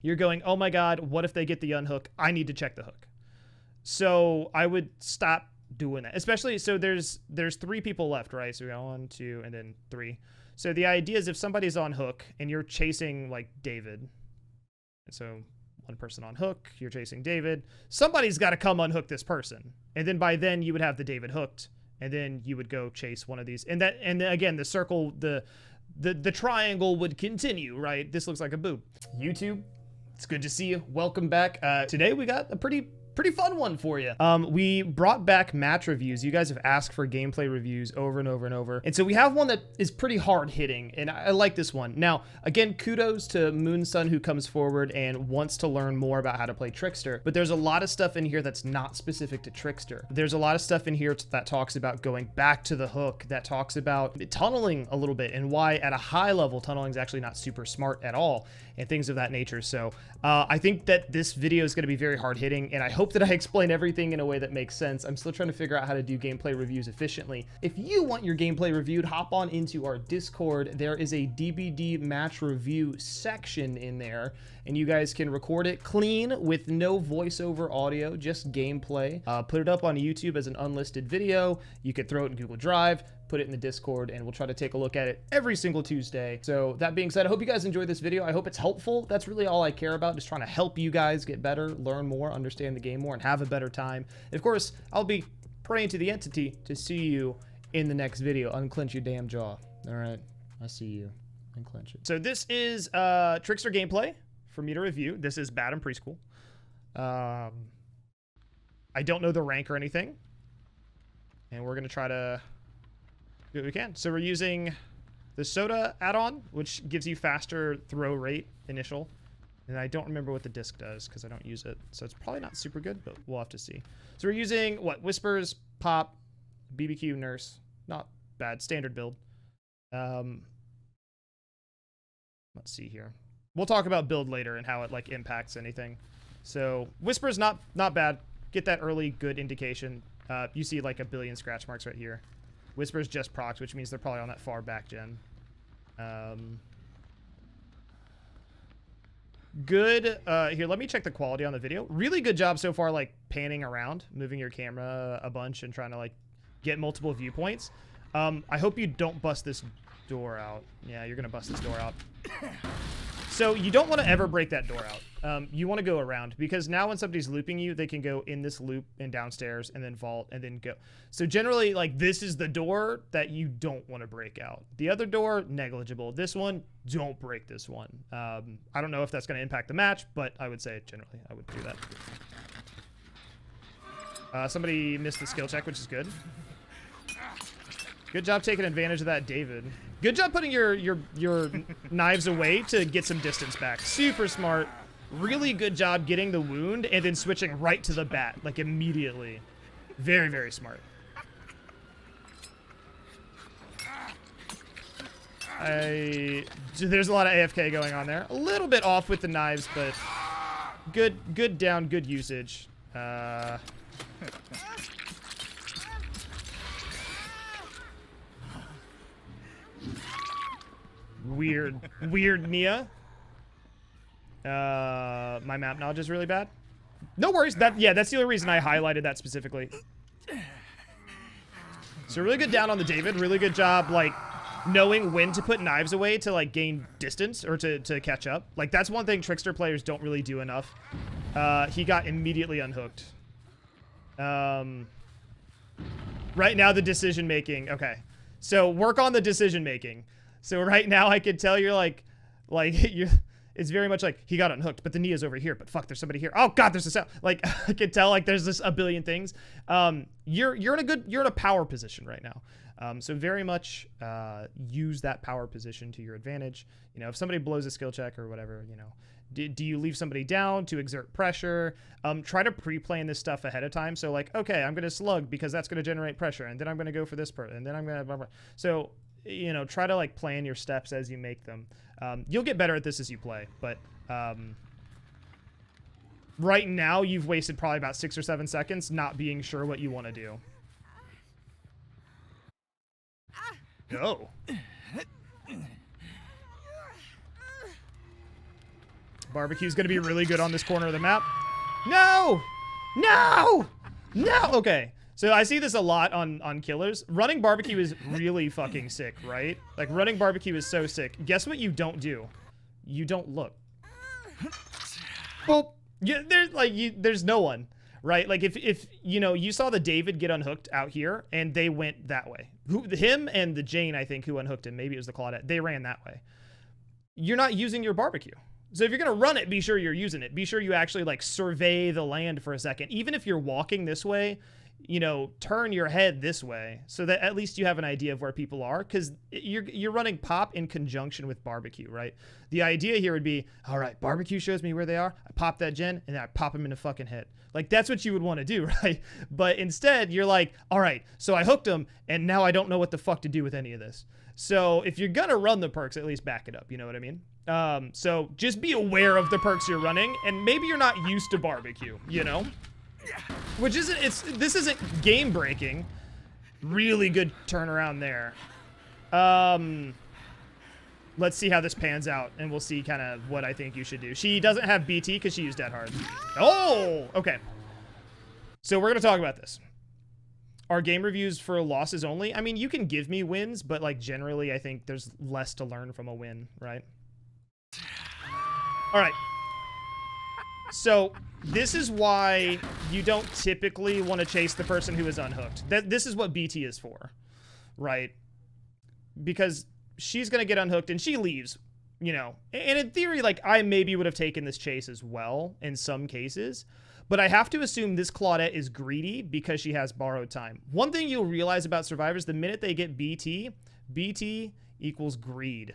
you're going, oh my God, what if they get the unhook? I need to check the hook. So I would stop doing that, especially, so there's 3 people left, right? So we got 1, 2, and then 3. So the idea is if somebody's on hook and you're chasing like David, and so one person on hook, you're chasing David, somebody's got to come unhook this person. And then by then you would have the David hooked, and then you would go chase one of these. And then again, the circle, the triangle would continue, right? This looks like a boob. YouTube, it's good to see you. Welcome back. Today we got a pretty fun one for you. We brought back match reviews. You guys have asked for gameplay reviews over and over and over. And so we have one that is pretty hard hitting, and I like this one. Now, again, kudos to Moonsun who comes forward and wants to learn more about how to play Trickster, but there's a lot of stuff in here that's not specific to Trickster. There's a lot of stuff in here that talks about going back to the hook, that talks about tunneling a little bit, and why at a high level, tunneling is actually not super smart at all, and things of that nature. So I think that this video is gonna be very hard hitting, and I hope that I explain everything in a way that makes sense. I'm still trying to figure out how to do gameplay reviews efficiently. If you want your gameplay reviewed, hop on into our Discord. There is a DbD match review section in there, and you guys can record it clean with no voiceover audio, just gameplay. Put it up on YouTube as an unlisted video. You could throw it in Google Drive, put it in the Discord, and we'll try to take a look at it every single Tuesday. So that being said, I hope you guys enjoyed this video. I hope it's helpful. That's really all I care about, just trying to help you guys get better, learn more, understand the game more, and have a better time. And of course, I'll be praying to the entity to see you in the next video. Unclench your damn jaw. All right, I see you. Unclench it. So this is Trickster gameplay for me to review. This is bad in preschool. I don't know the rank or anything, and we're gonna try to do what we can. So we're using the soda add-on, which gives you faster throw rate initial. And I don't remember what the disc does because I don't use it. So it's probably not super good, but we'll have to see. So we're using what? Whispers, Pop, BBQ, Nurse. Not bad. Standard build. Let's see here. We'll talk about build later and how it like impacts anything. So Whispers not bad. Get that early good indication. You see like a billion scratch marks right here. Whispers just procs, which means they're probably on that far back gen. Good. Here, let me check the quality on the video. Really good job so far, like panning around, moving your camera a bunch and trying to like get multiple viewpoints. I hope you don't bust this door out. Yeah, you're gonna bust this door out. So you don't want to ever break that door out. You want to go around, because now when somebody's looping you, they can go in this loop and downstairs and then vault and then go. So generally, like, this is the door that you don't want to break out. The other door, negligible. This one, don't break this one. I don't know if that's going to impact the match, but I would say generally I would do that. Somebody missed the skill check, which is good. Good job taking advantage of that, David. Good job putting your knives away to get some distance back. Super smart. Really good job getting the wound and then switching right to the bat, like immediately. Very, very smart. There's a lot of AFK going on there. A little bit off with the knives, but good down, good usage. Weird Nia. My map knowledge is really bad. No worries. That's the only reason I highlighted that specifically. So really good down on the David. Really good job, like, knowing when to put knives away to, like, gain distance or to catch up. Like, that's one thing Trickster players don't really do enough. He got immediately unhooked. Right now, the decision making. Okay. So work on the decision making. So right now I could tell you're like it's very much like he got unhooked, but the Nia's over here, but fuck, there's somebody here. Oh God, there's a sound. Like, I could tell like there's this a billion things. You're in a power position right now. So very much use that power position to your advantage. You know, if somebody blows a skill check or whatever, you know, do you leave somebody down to exert pressure? Try to pre-plan this stuff ahead of time. So like, okay, I'm gonna slug because that's gonna generate pressure, and then I'm gonna go for this part, and then I'm gonna blah, blah. So, you know, try to like plan your steps as you make them. You'll get better at this as you play, but right now you've wasted probably about 6 or 7 seconds not being sure what you want to do. Go. Barbecue's gonna be really good on this corner of the map. No! No! No! Okay. So I see this a lot on killers. Running barbecue is really fucking sick, right? Like, running barbecue is so sick. Guess what you don't do? You don't look. Well, yeah, there's no one, right? Like, if you know, you saw the David get unhooked out here, and they went that way. Him and the Jane, I think, who unhooked him, maybe it was the Claudette, they ran that way. You're not using your barbecue. So if you're going to run it, be sure you're using it. Be sure you actually, like, survey the land for a second. Even if you're walking this way, you know, turn your head this way so that at least you have an idea of where people are, because you're running pop in conjunction with barbecue, right? The idea here would be, all right, barbecue shows me where they are. I pop that gen, and then I pop them in the fucking head. Like, that's what you would want to do, right? But instead, you're like, all right, so I hooked them, and now I don't know what the fuck to do with any of this. So if you're going to run the perks, at least back it up. You know what I mean? So just be aware of the perks you're running, and maybe you're not used to barbecue, you know? Which isn't, this isn't game breaking. Really good turnaround there. Let's see how this pans out, and we'll see kind of what I think you should do. She doesn't have BT because she used Dead Hard. Oh, okay. So we're going to talk about this. Are game reviews for losses only? I mean, you can give me wins, but like generally I think there's less to learn from a win, right? All right. So this is why you don't typically want to chase the person who is unhooked. This is what BT is for, right? Because she's going to get unhooked and she leaves, you know. And in theory, like, I maybe would have taken this chase as well in some cases. But I have to assume this Claudette is greedy because she has borrowed time. One thing you'll realize about survivors, the minute they get BT, BT equals greed.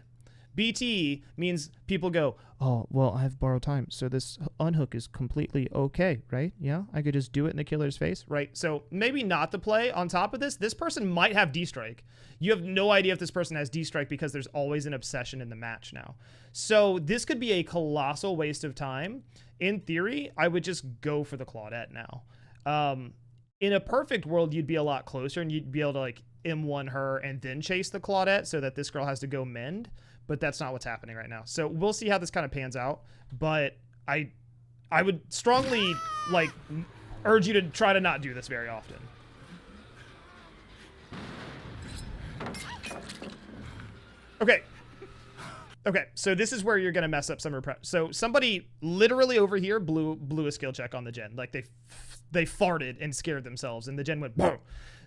BT means people go, oh, well, I have borrowed time, so this unhook is completely okay, right? Yeah, I could just do it in the killer's face, right? So maybe not the play. On top of this person might have D-Strike. You have no idea if this person has D-Strike because there's always an obsession in the match now. So this could be a colossal waste of time. In theory, I would just go for the Claudette now. In a perfect world, you'd be a lot closer and you'd be able to like M1 her and then chase the Claudette so that this girl has to go mend. But that's not what's happening right now. So we'll see how this kind of pans out. But I would strongly like urge you to try to not do this very often. Okay. Okay, so this is where you're gonna mess up some repress. So somebody literally over here blew a skill check on the gen. Like they farted and scared themselves, and the gen went boom.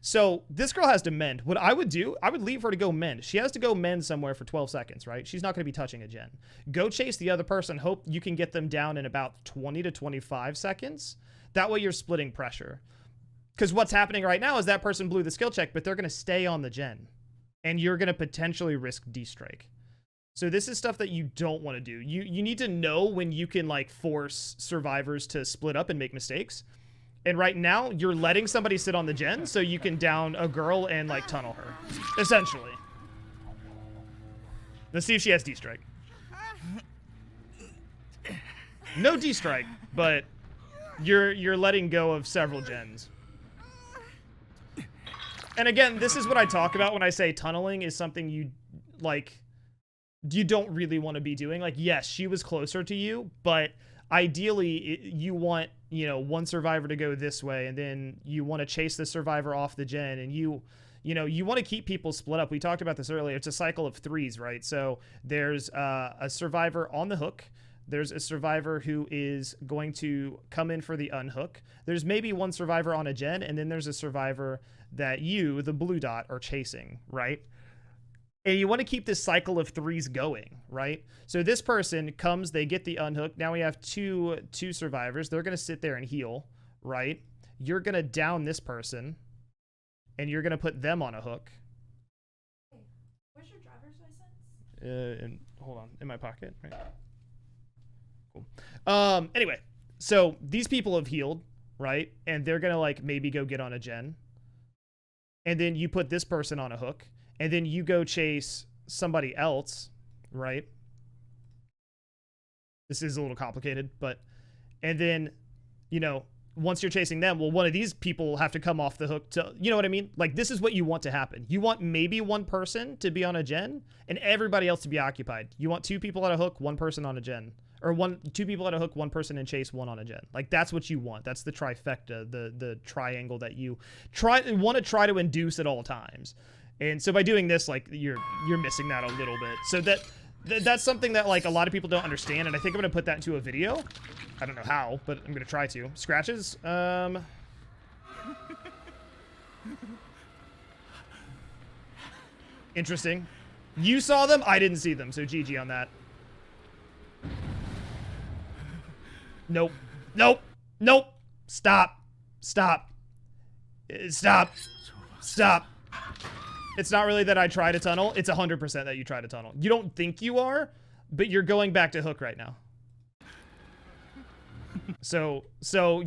So this girl has to mend. What I would do, I would leave her to go mend. She has to go mend somewhere for 12 seconds, right? She's not gonna be touching a gen. Go chase the other person. Hope you can get them down in about 20 to 25 seconds. That way you're splitting pressure. Because what's happening right now is that person blew the skill check, but they're gonna stay on the gen, and you're gonna potentially risk D-Strike. So this is stuff that you don't want to do. You need to know when you can like force survivors to split up and make mistakes. And right now you're letting somebody sit on the gen so you can down a girl and like tunnel her, essentially. Let's see if she has D-Strike. No D-Strike, but you're letting go of several gens. And again, this is what I talk about when I say tunneling is something you like. You don't really want to be doing. Like, yes, she was closer to you, but ideally you want, you know, one survivor to go this way, and then you want to chase the survivor off the gen, and you know, you want to keep people split up. We talked about this earlier. It's a cycle of threes, right? So there's a survivor on the hook. There's a survivor who is going to come in for the unhook. There's maybe one survivor on a gen, and then there's a survivor that you, the blue dot, are chasing, right? And you want to keep this cycle of threes going, right? So this person comes, they get the unhook. Now we have two survivors. They're going to sit there and heal, right? You're going to down this person, and you're going to put them on a hook. Hey, where's your driver's license? And hold on, in my pocket, right? Cool. Anyway, so these people have healed, right? And they're going to like maybe go get on a gen. And then you put this person on a hook. And then you go chase somebody else, right? This is a little complicated, but... And then, you know, once you're chasing them, well, one of these people will have to come off the hook to... You know what I mean? Like, this is what you want to happen. You want maybe one person to be on a gen, and everybody else to be occupied. You want two people on a hook, one person on a gen. or two people at a hook, one person in chase, one on a gen. Like that's what you want. That's the trifecta, the triangle that you want to try to induce at all times. And so by doing this, like you're missing that a little bit. So that's something that like a lot of people don't understand, and I think I'm gonna put that into a video. I don't know how, but I'm gonna try to. Scratches. Interesting. You saw them, I didn't see them, so GG on that. Nope. Nope. Nope. Stop. Stop. Stop. Stop. It's not really that I try to tunnel. It's 100% that you try to tunnel. You don't think you are, but you're going back to hook right now. So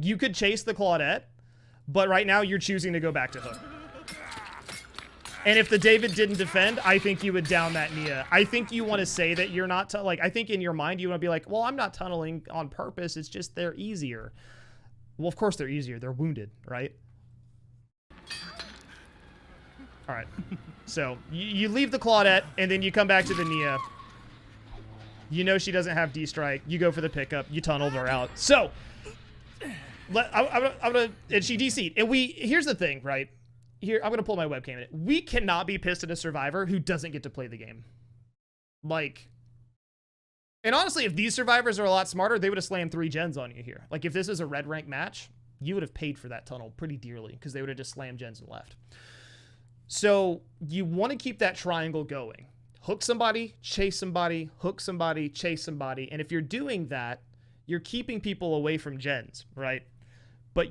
you could chase the Claudette, but right now you're choosing to go back to hook. And if the David didn't defend, I think you would down that Nia. I think you want to say that you're not, like, I think in your mind you want to be like, well, I'm not tunneling on purpose. It's just they're easier. Well, of course they're easier. They're wounded, right? All right. So you leave the Claudette, and then you come back to the Nia. You know she doesn't have D-strike. You go for the pickup. You tunneled her out. So, I'm gonna, and she DC'd. And here's the thing, right? Here, I'm gonna pull my webcam in. We cannot be pissed at a survivor who doesn't get to play the game. Like, and honestly, if these survivors are a lot smarter, they would have slammed 3 gens on you here. Like, if this is a red rank match, you would have paid for that tunnel pretty dearly because they would have just slammed gens and left. So you want to keep that triangle going. Hook somebody, chase somebody, hook somebody, chase somebody. And if you're doing that, you're keeping people away from gens, right? But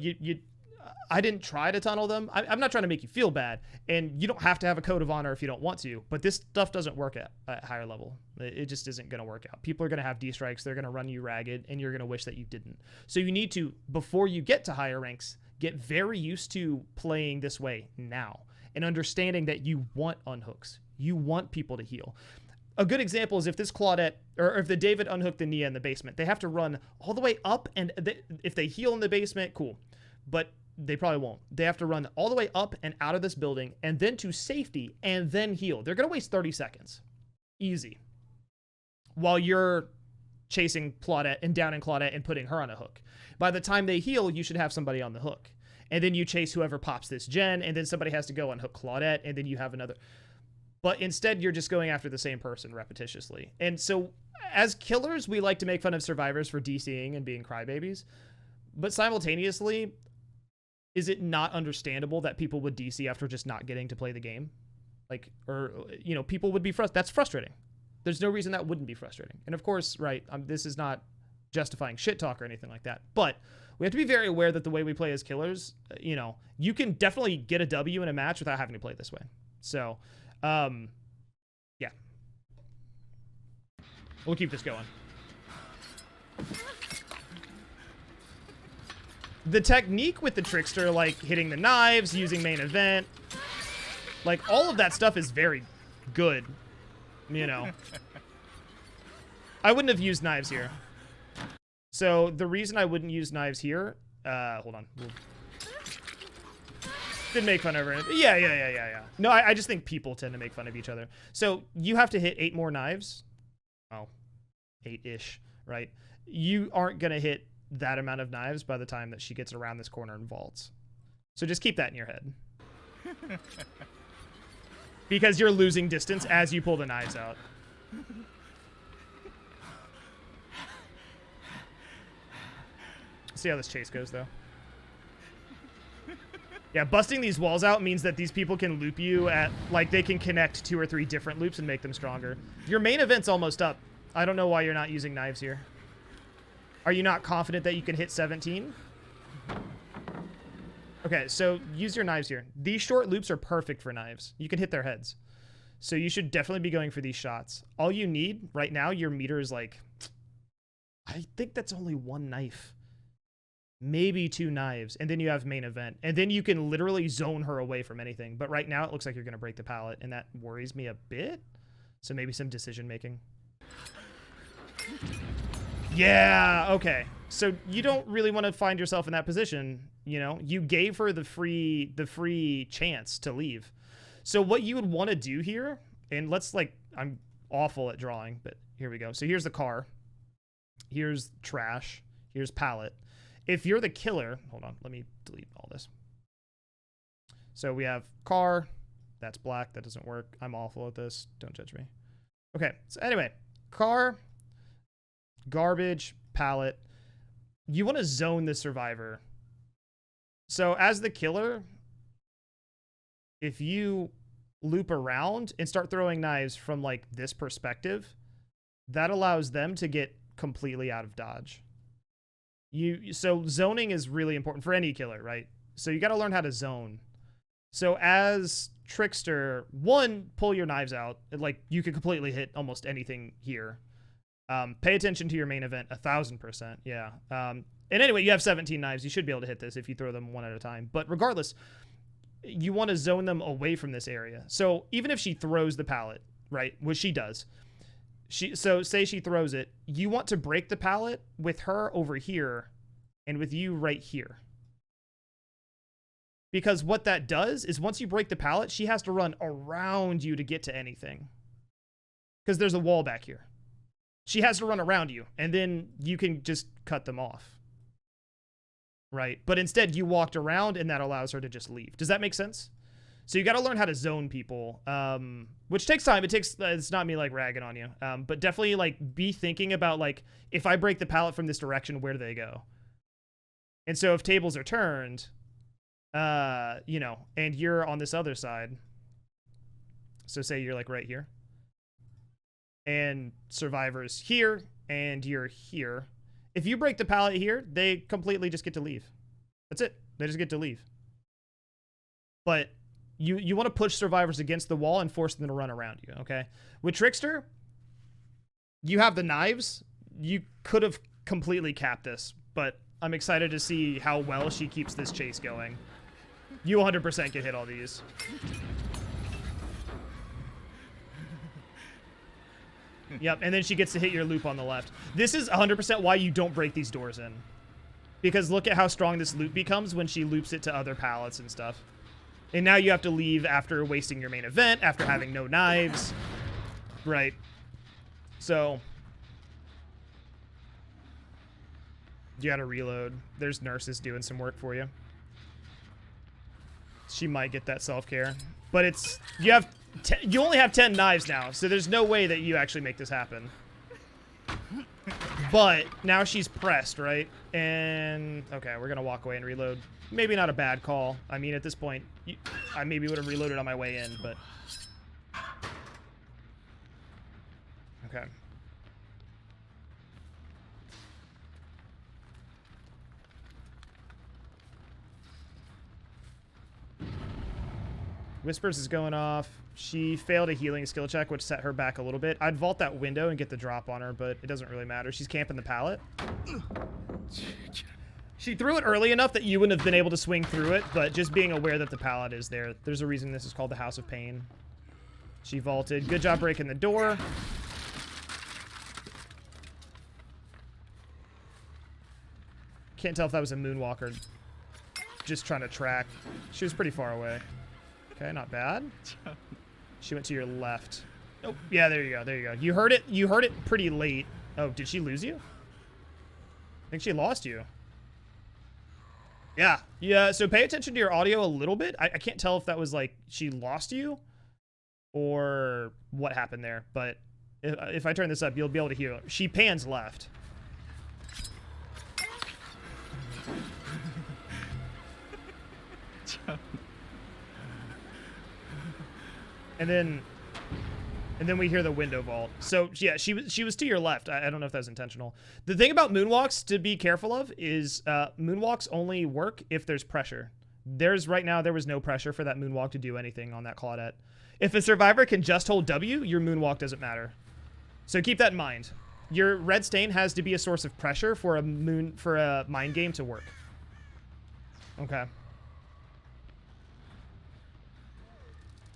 I didn't try to tunnel them. I'm not trying to make you feel bad. And you don't have to have a code of honor if you don't want to. But this stuff doesn't work at higher level. It just isn't going to work out. People are going to have D-strikes. They're going to run you ragged. And you're going to wish that you didn't. So you need to, before you get to higher ranks, get very used to playing this way now. And understanding that you want unhooks. You want people to heal. A good example is if this Claudette, or if the David unhooked the Nia in the basement, they have to run all the way up, and if they heal in the basement, cool. But they probably won't. They have to run all the way up and out of this building, and then to safety, and then heal. They're going to waste 30 seconds. Easy. While you're chasing Claudette and downing Claudette and putting her on a hook. By the time they heal, you should have somebody on the hook. And then you chase whoever pops this gen, and then somebody has to go unhook Claudette, and then you have another. But instead, you're just going after the same person repetitiously. And so, as killers, we like to make fun of survivors for DCing and being crybabies. But simultaneously, is it not understandable that people would DC after just not getting to play the game? Like, or, you know, people would be frustrated. That's frustrating. There's no reason that wouldn't be frustrating. And of course, right, this is not justifying shit talk or anything like that. But we have to be very aware that the way we play as killers, you know, you can definitely get a W in a match without having to play this way. So, yeah. We'll keep this going. The technique with the Trickster, like hitting the knives, using main event, like all of that stuff is very good, you know. I wouldn't have used knives here. So the reason I wouldn't use knives here, hold on. Didn't make fun of her. Yeah. No, I just think people tend to make fun of each other. So you have to hit 8 more knives. Oh, 8-ish, right? You aren't going to hit that amount of knives by the time that she gets around this corner and vaults. So just keep that in your head. Because you're losing distance as you pull the knives out. See how this chase goes, though. Yeah, busting these walls out means that these people can loop you at, like, they can connect 2 or 3 different loops and make them stronger. Your main event's almost up. I don't know why you're not using knives here. Are you not confident that you can hit 17? Okay, so use your knives here. These short loops are perfect for knives. You can hit their heads. So you should definitely be going for these shots. All you need right now, your meter is like, I think that's only 1 knife. Maybe 2 knives, and then you have main event. And then you can literally zone her away from anything. But right now, it looks like you're going to break the pallet, and that worries me a bit. So maybe some decision making. Yeah, okay. So you don't really want to find yourself in that position, you know? You gave her the free chance to leave. So what you would want to do here, and let's, like, I'm awful at drawing, but here we go. So here's the car. Here's trash. Here's pallet. If you're the killer, hold on, let me delete all this. So we have car. That's black. That doesn't work. I'm awful at this. Don't judge me. Okay. So anyway, car, garbage, pallet. You want to zone the survivor. So as the killer, if you loop around and start throwing knives from like this perspective, that allows them to get completely out of dodge. So zoning is really important for any killer, right? So you got to learn how to zone. So as Trickster, one, pull your knives out. Like, you could completely hit almost anything here. Pay attention to your main event 1,000%. Yeah. And anyway, you have 17 knives. You should be able to hit this if you throw them one at a time. But regardless, you want to zone them away from this area. So even if she throws the pallet, right, which she does, so say she throws it, you want to break the pallet with her over here and with you right here. Because what that does is once you break the pallet, she has to run around you to get to anything. Because there's a wall back here. She has to run around you, and then you can just cut them off. Right? But instead, you walked around, and that allows her to just leave. Does that make sense? So you got to learn how to zone people, which takes time. It's not me like ragging on you, but definitely like be thinking about like, if I break the pallet from this direction, where do they go? And so if tables are turned, you know, and you're on this other side, so say you're like right here, and survivor's here, and you're here. If you break the pallet here, they completely just get to leave. That's it. They just get to leave. But you want to push survivors against the wall and force them to run around you, okay? With Trickster, you have the knives. You could have completely capped this, but I'm excited to see how well she keeps this chase going. You 100% can hit all these. Yep, and then she gets to hit your loop on the left. This is 100% why you don't break these doors in. Because look at how strong this loop becomes when she loops it to other pallets and stuff. And now you have to leave after wasting your main event, after having no knives. Right. So you gotta reload. There's nurses doing some work for you. She might get that self-care. But it's... You only have 10 knives now, so there's no way that you actually make this happen. But now she's pressed, right? And... Okay, we're gonna walk away and reload. Maybe not a bad call. I mean, at this point, I maybe would have reloaded on my way in, but... Okay. Whispers is going off. She failed a healing skill check, which set her back a little bit. I'd vault that window and get the drop on her, but it doesn't really matter. She's camping the pallet. She threw it early enough that you wouldn't have been able to swing through it, but just being aware that the pallet is there. There's a reason this is called the House of Pain. She vaulted. Good job breaking the door. Can't tell if that was a moonwalker just trying to track. She was pretty far away. Okay, not bad. She went to your left. Oh, yeah, there you go. There you go. You heard it. You heard it pretty late. Oh, did she lose you? I think she lost you. Yeah. Yeah, so pay attention to your audio a little bit. I can't tell if that was like she lost you or what happened there, but if I turn this up, you'll be able to hear it. She pans left. And then we hear the window vault. So yeah, she was to your left. I don't know if that's intentional. The thing about moonwalks to be careful of is moonwalks only work if there's pressure. Right now there was no pressure for that moonwalk to do anything on that Claudette. If a survivor can just hold W, your moonwalk doesn't matter. So keep that in mind. Your red stain has to be a source of pressure for a mind game to work. Okay.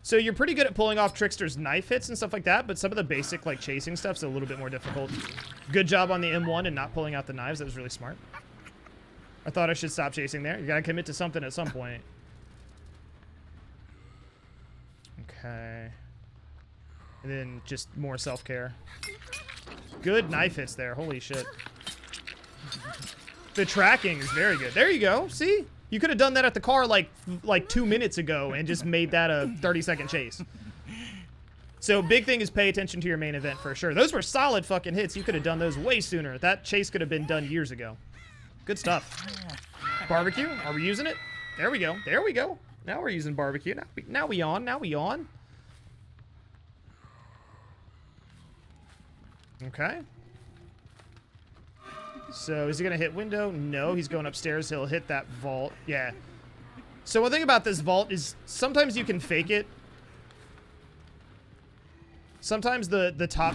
So you're pretty good at pulling off Trickster's knife hits and stuff like that, but some of the basic like chasing stuff's a little bit more difficult. Good job on the M1 and not pulling out the knives. That was really smart. I thought I should stop chasing there. You gotta commit to something at some point. Okay. And then just more self-care. Good knife hits there. Holy shit. The tracking is very good. There you go. See? You could have done that at the car like 2 minutes ago and just made that a 30-second chase. So big thing is pay attention to your main event for sure. Those were solid fucking hits. You could have done those way sooner. That chase could have been done years ago. Good stuff. Barbecue. Are we using it? There we go. There we go. Now we're using barbecue. Now we on. Now we on. Okay. So is he going to hit window? No, he's going upstairs. He'll hit that vault. Yeah. So one thing about this vault is sometimes you can fake it. Sometimes the top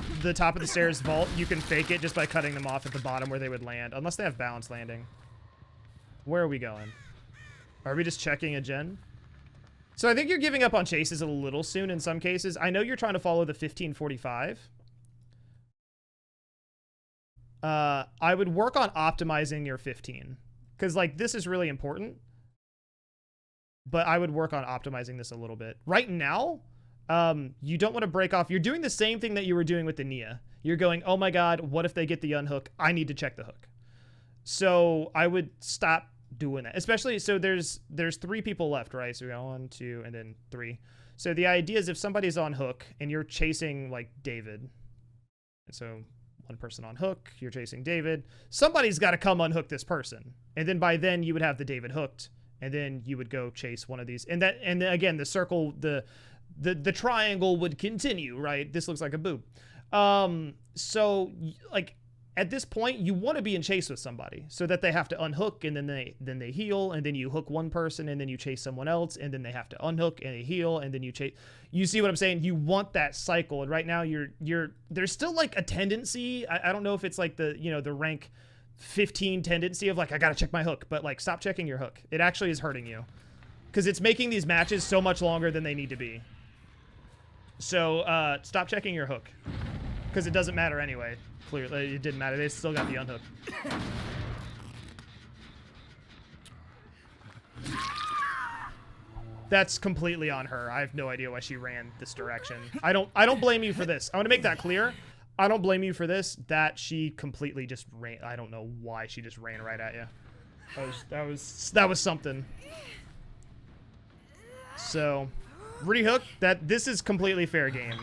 of the stairs vault, you can fake it just by cutting them off at the bottom where they would land, unless they have balanced landing. Where are we going? Are we just checking a gen? So I think you're giving up on chases a little soon in some cases. I know you're trying to follow the 1545. I would work on optimizing your 15, because like this is really important. But I would work on optimizing this a little bit. Right now, you don't want to break off. You're doing the same thing that you were doing with the Nia. You're going, oh my god, what if they get the unhook? I need to check the hook. So I would stop doing that. Especially, so there's 3 people left, right? So we got 1, 2, and then 3. So the idea is if somebody's on hook and you're chasing like David, and so one person on hook, you're chasing David, somebody's got to come unhook this person. And then by then you would have the David hooked, and then you would go chase one of these. And then again, the circle, the triangle would continue, right? This looks like a boob. So like at this point you want to be in chase with somebody so that they have to unhook, and then they heal, and then you hook one person, and then you chase someone else, and then they have to unhook and they heal, and then you chase. You see what I'm saying? You want that cycle. And right now there's still like a tendency. I don't know if it's like the rank 15 tendency of like, I gotta check my hook, but like stop checking your hook. It actually is hurting you because it's making these matches so much longer than they need to be. So stop checking your hook, because it doesn't matter anyway. Clearly it didn't matter. They still got the unhook. That's completely on her. I have no idea why she ran this direction. I don't blame you for this. I want to make that clear. I don't blame you for this. That she completely just ran. I don't know why she just ran right at you. That was something. So, rehook. This is completely fair game.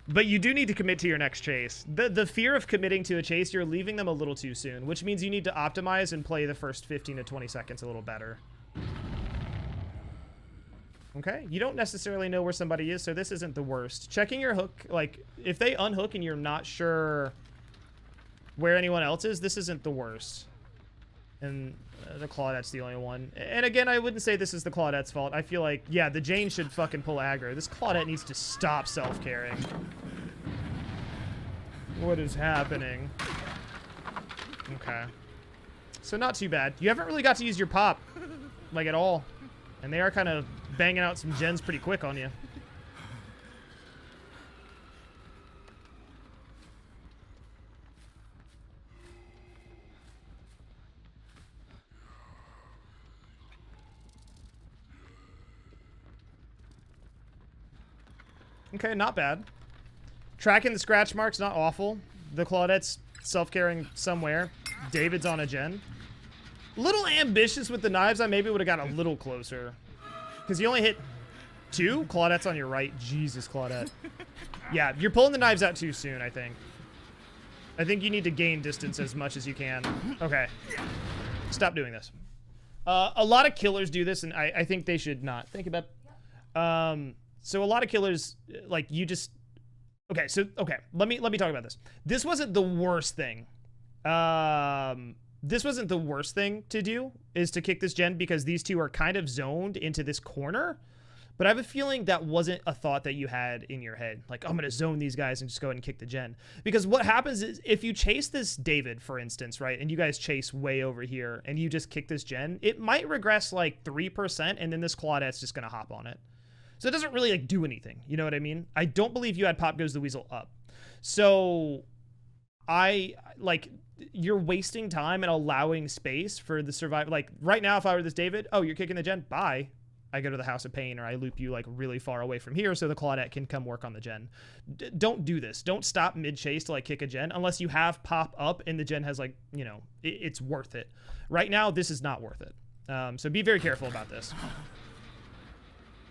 But you do need to commit to your next chase. The fear of committing to a chase, you're leaving them a little too soon, which means you need to optimize and play the first 15 to 20 seconds a little better. Okay, you don't necessarily know where somebody is, so this isn't the worst. Checking your hook, like, if they unhook and you're not sure where anyone else is, this isn't the worst. And the Claudette's the only one. And again, I wouldn't say this is the Claudette's fault. I feel like, yeah, the Jane should fucking pull aggro. This Claudette needs to stop self-caring. What is happening? Okay. So not too bad. You haven't really got to use your pop, like, at all. And they are kind of banging out some gens pretty quick on you. Okay, not bad. Tracking the scratch marks, not awful. The Claudette's self-caring somewhere. David's on a gen. Little ambitious with the knives. I maybe would have got a little closer. Because you only hit 2? Claudette's on your right. Jesus, Claudette. Yeah, you're pulling the knives out too soon, I think. I think you need to gain distance as much as you can. Okay. Stop doing this. A lot of killers do this, and I think they should not. Thank you, Beb. So a lot of killers, like, you just... Okay, so, okay. Let me talk about this. This wasn't the worst thing. This wasn't the worst thing to do, is to kick this gen, because these two are kind of zoned into this corner. But I have a feeling that wasn't a thought that you had in your head. Like, I'm going to zone these guys and just go ahead and kick the gen. Because what happens is, if you chase this David, for instance, right, and you guys chase way over here, and you just kick this gen, it might regress like 3%, and then this Claudette's just going to hop on it. So it doesn't really, like, do anything. You know what I mean? I don't believe you had Pop Goes the Weasel up. So you're wasting time and allowing space for the survival. Like, right now, if I were this David, oh, you're kicking the gen? Bye. I go to the House of Pain, or I loop you like really far away from here so the Claudette can come work on the gen. Don't do this. Don't stop mid-chase to like kick a gen unless you have pop up and the gen has like, you know, it's worth it. Right now, this is not worth it. So be very careful about this.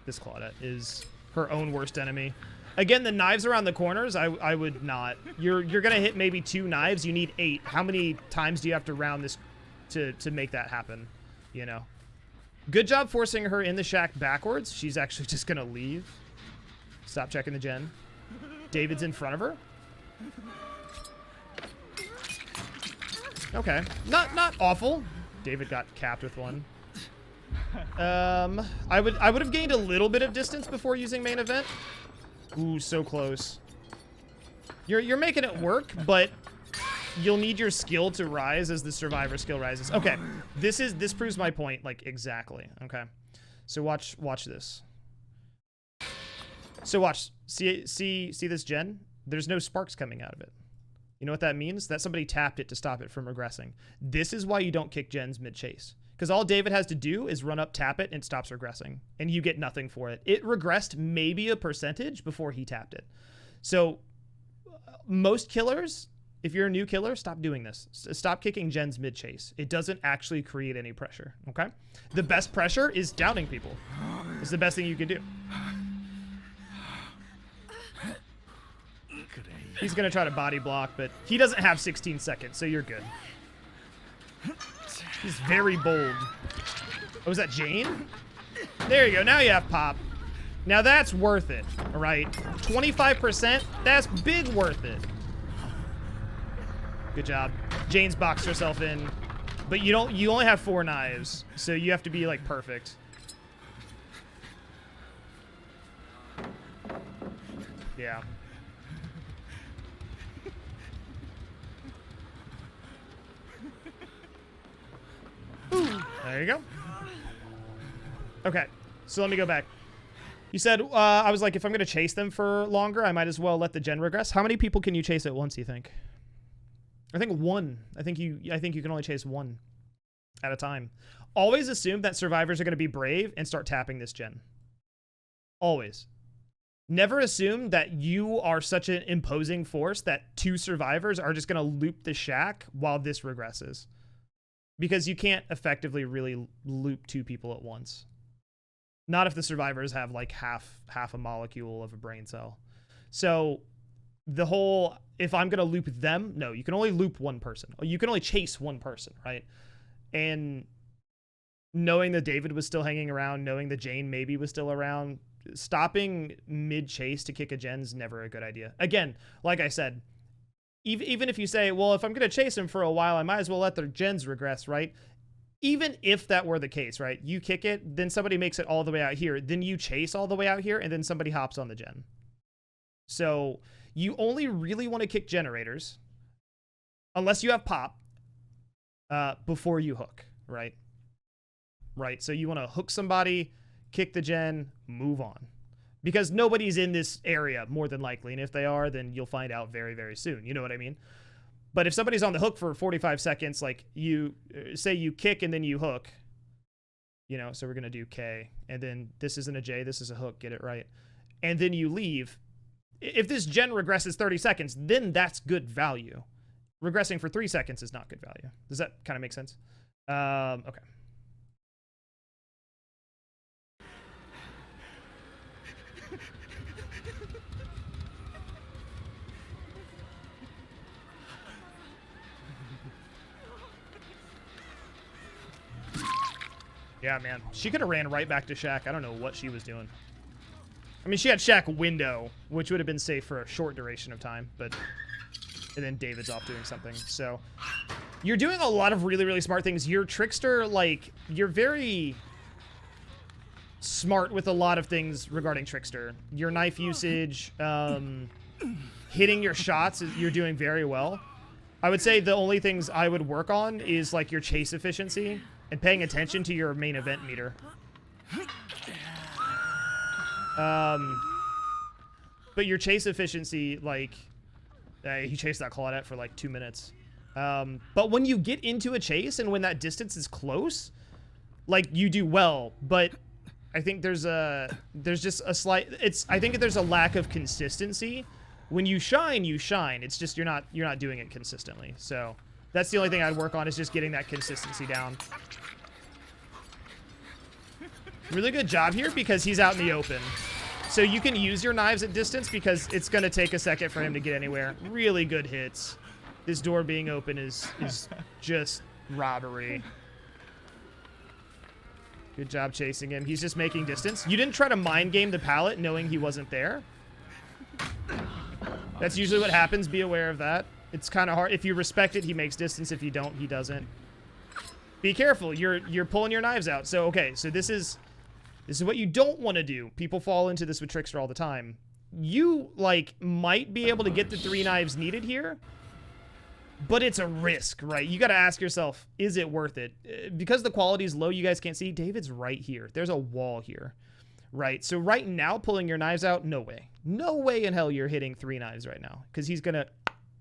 This Claudette is her own worst enemy. Again, the knives around the corners, I would not. You're going to hit maybe 2 knives. You need 8. How many times do you have to round this to make that happen, you know? Good job forcing her in the shack backwards. She's actually just going to leave. Stop checking the gen. David's in front of her. Okay. Not awful. David got capped with one. I would have gained a little bit of distance before using main event. Ooh, so close. You're making it work, but you'll need your skill to rise as the survivor skill rises. Okay, this proves my point like exactly. Okay, so watch this. So watch, see this gen? There's no sparks coming out of it. You know what that means? That somebody tapped it to stop it from regressing. This is why you don't kick gens mid-chase. Because all David has to do is run up, tap it, and it stops regressing. And you get nothing for it. It regressed maybe a percentage before he tapped it. So most killers, if you're a new killer, stop doing this. Stop kicking gens mid-chase. It doesn't actually create any pressure, okay? The best pressure is downing people. It's the best thing you can do. He's going to try to body block, but he doesn't have 16 seconds, so you're good. He's very bold. Oh, was that Jane? There you go. Now you have pop. Now that's worth it, all right? 25%, that's big worth it. Good job. Jane's boxed herself in, but you only have 4 knives, so you have to be like perfect. Yeah. There you go. Okay, so let me go back. You said, I was like, if I'm going to chase them for longer, I might as well let the gen regress. How many people can you chase at once, you think? I think 1. I think you can only chase 1 at a time. Always assume that survivors are going to be brave and start tapping this gen. Always. Never assume that you are such an imposing force that 2 survivors are just going to loop the shack while this regresses. Because you can't effectively really loop 2 people at once. Not if the survivors have like half a molecule of a brain cell. So the whole, if I'm going to loop them, no, you can only loop 1 person. You can only chase 1 person, right? And knowing that David was still hanging around, knowing that Jane maybe was still around, stopping mid-chase to kick a gen's never a good idea. Again, like I said, even if you say, well, if I'm going to chase him for a while, I might as well let their gens regress, right? Even if that were the case, right? You kick it, then somebody makes it all the way out here, then you chase all the way out here, and then somebody hops on the gen. So you only really want to kick generators, unless you have pop, before you hook, right? Right, so you want to hook somebody, kick the gen, move on. Because nobody's in this area, more than likely. And if they are, then you'll find out very, very soon. You know what I mean? But if somebody's on the hook for 45 seconds, like you say you kick and then you hook, you know, so we're going to do K. And then this isn't a J, this is a hook. Get it right. And then you leave. If this gen regresses 30 seconds, then that's good value. Regressing for 3 seconds is not good value. Does that kind of make sense? Okay. Yeah, man. She could have ran right back to Shack. I don't know what she was doing. I mean, she had Shack window, which would have been safe for a short duration of time, but... And then David's off doing something, so... You're doing a lot of really, really smart things. You're Trickster, like, you're very smart with a lot of things regarding Trickster. Your knife usage, hitting your shots, you're doing very well. I would say the only things I would work on is, like, your chase efficiency and paying attention to your main event meter. But your chase efficiency, like, he chased that Claudette for like 2 minutes. But when you get into a chase and when that distance is close, like, you do well. But I think there's just a slight, I think there's a lack of consistency. When you shine, you shine. It's just you're not doing it consistently. So that's the only thing I'd work on, is just getting that consistency down. Really good job here because he's out in the open. So you can use your knives at distance because it's going to take a second for him to get anywhere. Really good hits. This door being open is just robbery. Good job chasing him. He's just making distance. You didn't try to mind game the pallet knowing he wasn't there. That's usually what happens. Be aware of that. It's kind of hard. If you respect it, he makes distance. If you don't, he doesn't. Be careful. You're pulling your knives out. So, okay. So this is what you don't want to do. People fall into this with Trickster all the time. You, like, might be able to get the 3 knives needed here, but it's a risk, right? You got to ask yourself, is it worth it? Because the quality is low, you guys can't see. David's right here. There's a wall here, right? So right now, pulling your knives out, no way. No way in hell you're hitting 3 knives right now, because he's going to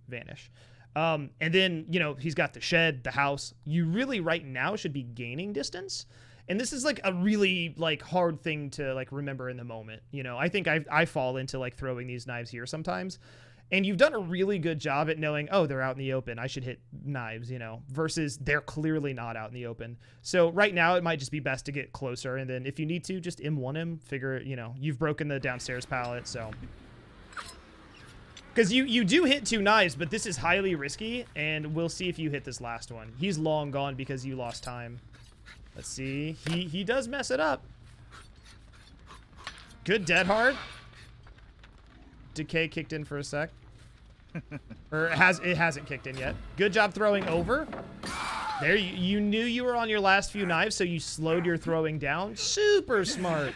vanish. And then, you know, he's got the shed, the house. You really right now should be gaining distance. And this is like a really like hard thing to like remember in the moment. You know, I think I fall into like throwing these knives here sometimes. And you've done a really good job at knowing, oh, they're out in the open. I should hit knives, you know, versus they're clearly not out in the open. So right now it might just be best to get closer. And then if you need to, just M1 him, figure, you know, you've broken the downstairs pallet. So because you do hit 2 knives, but this is highly risky. And we'll see if you hit this last one. He's long gone because you lost time. Let's see. He does mess it up. Good dead hard. Decay kicked in for a sec. Or it hasn't kicked in yet. Good job throwing over. There, you knew you were on your last few knives, so you slowed your throwing down. Super smart.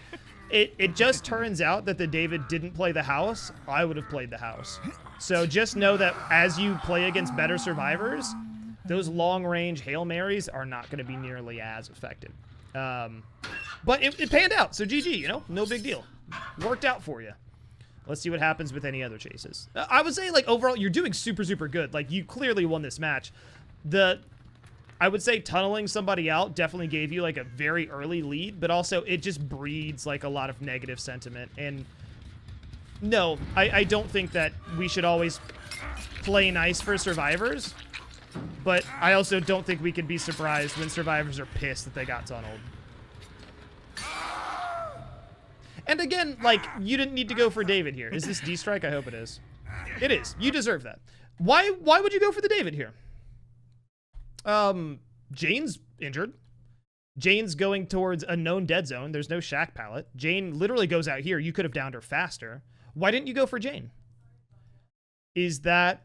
It just turns out that the David didn't play the house. I would have played the house. So just know that as you play against better survivors, those long-range Hail Marys are not going to be nearly as effective. But it panned out, so GG, you know? No big deal. Worked out for you. Let's see what happens with any other chases. I would say, like, overall, you're doing super, super good. Like, you clearly won this match. I would say tunneling somebody out definitely gave you, like, a very early lead, but also it just breeds, like, a lot of negative sentiment. And no, I don't think that we should always play nice for survivors. But I also don't think we can be surprised when survivors are pissed that they got tunneled. And again, like, you didn't need to go for David here. Is this D-strike? I hope it is. It is. You deserve that. Why would you go for the David here? Jane's injured. Jane's going towards a known dead zone. There's no shack pallet. Jane literally goes out here. You could have downed her faster. Why didn't you go for Jane? Is that...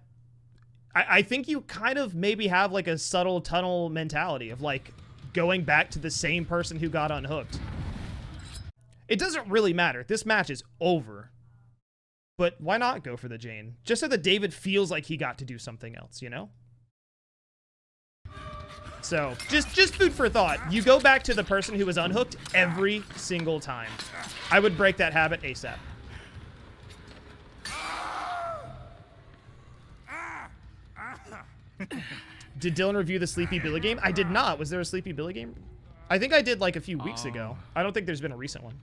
I think you kind of maybe have like a subtle tunnel mentality of like going back to the same person who got unhooked. It doesn't really matter. This match is over. But why not go for the Jane? Just so that David feels like he got to do something else, you know? So, just food for thought. You go back to the person who was unhooked every single time. I would break that habit ASAP. Did Dylan review the Sleepy Billy game? I did not. Was there a Sleepy Billy game? I think I did like a few weeks ago. I don't think there's been a recent one.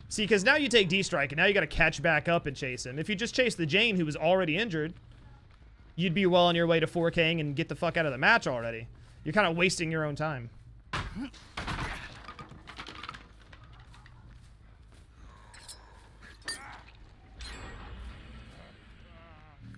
See, because now you take D-strike, and now you got to catch back up and chase him. If you just chase the Jane, who was already injured, you'd be well on your way to 4K'ing and get the fuck out of the match already. You're kind of wasting your own time.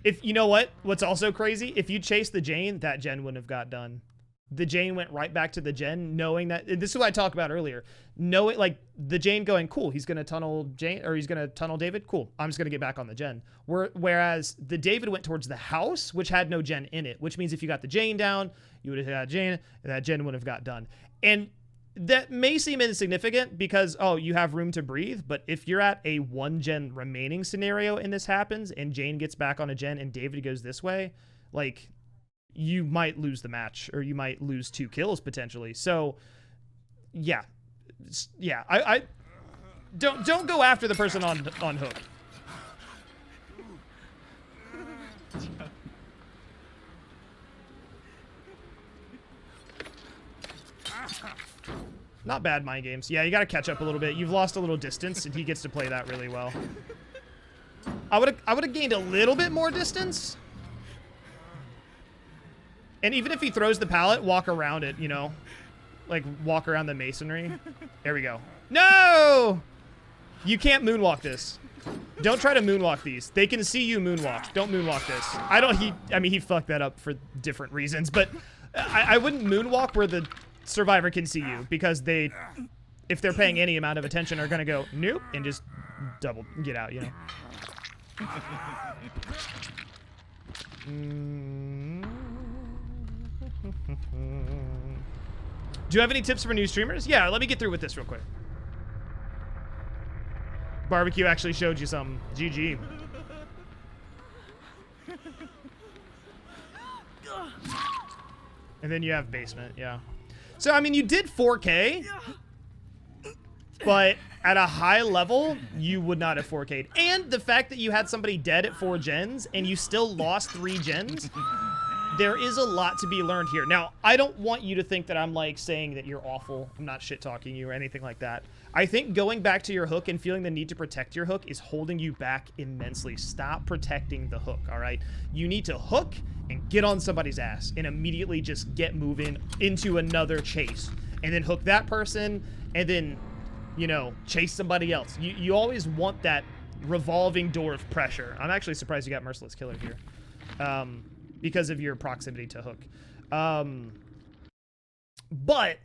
If you know what's also crazy, if you chase the Jane, that gen wouldn't have got done. The Jane went right back to the gen, knowing that this is what I talked about earlier. Like the Jane going, cool, he's gonna tunnel Jane, or he's gonna tunnel David. Cool, I'm just gonna get back on the gen. Whereas the David went towards the house, which had no gen in it, which means if you got the Jane down, you would have had Jane, and that gen wouldn't have got done. And that may seem insignificant because, oh, you have room to breathe, but if you're at a 1 gen remaining scenario and this happens and Jane gets back on a gen and David goes this way, like, you might lose the match or you might lose 2 kills potentially. So, yeah. I don't go after the person on hook. Not bad mind games. Yeah, you got to catch up a little bit. You've lost a little distance, and he gets to play that really well. I would have gained a little bit more distance. And even if he throws the pallet, walk around it, you know? Like, walk around the masonry. There we go. No! You can't moonwalk this. Don't try to moonwalk these. They can see you moonwalk. Don't moonwalk this. I mean, he fucked that up for different reasons, but I wouldn't moonwalk where the survivor can see you, because they, if they're paying any amount of attention, are gonna go nope and just double get out, you know. Do you have any tips for new streamers? Yeah, let me get through with this real quick. Barbecue actually showed you some. GG. And then you have basement, yeah. So, I mean, you did 4K, but at a high level, you would not have 4K'd. And the fact that you had somebody dead at 4 gens and you still lost 3 gens, there is a lot to be learned here. Now, I don't want you to think that I'm like saying that you're awful. I'm not shit-talking you or anything like that. I think going back to your hook and feeling the need to protect your hook is holding you back immensely. Stop protecting the hook, all right? You need to hook and get on somebody's ass and immediately just get moving into another chase. And then hook that person and then, you know, chase somebody else. You always want that revolving door of pressure. I'm actually surprised you got Merciless Killer here. Because of your proximity to hook. But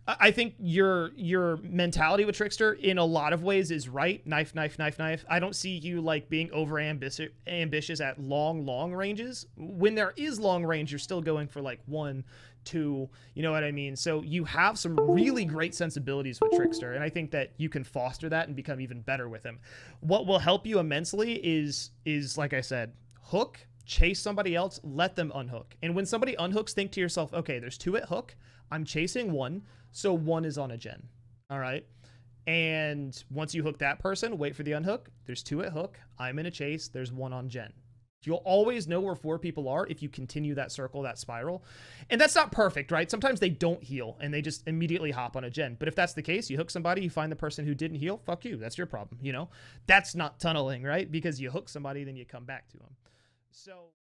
I think your mentality with Trickster in a lot of ways is right. Knife, knife, knife, knife. I don't see you like being over ambitious at long ranges. When there is long range, you're still going for like 1, 2, you know what I mean? So you have some really great sensibilities with Trickster, and I think that you can foster that and become even better with him. What will help you immensely is like I said, hook, chase somebody else, let them unhook. And when somebody unhooks, think to yourself, okay, there's 2 at hook. I'm chasing 1, so 1 is on a gen. All right? And once you hook that person, wait for the unhook. There's 2 at hook. I'm in a chase. There's 1 on gen. You'll always know where 4 people are if you continue that circle, that spiral. And that's not perfect, right? Sometimes they don't heal and they just immediately hop on a gen. But if that's the case, you hook somebody, you find the person who didn't heal, fuck you. That's your problem, you know? That's not tunneling, right? Because you hook somebody, then you come back to them. So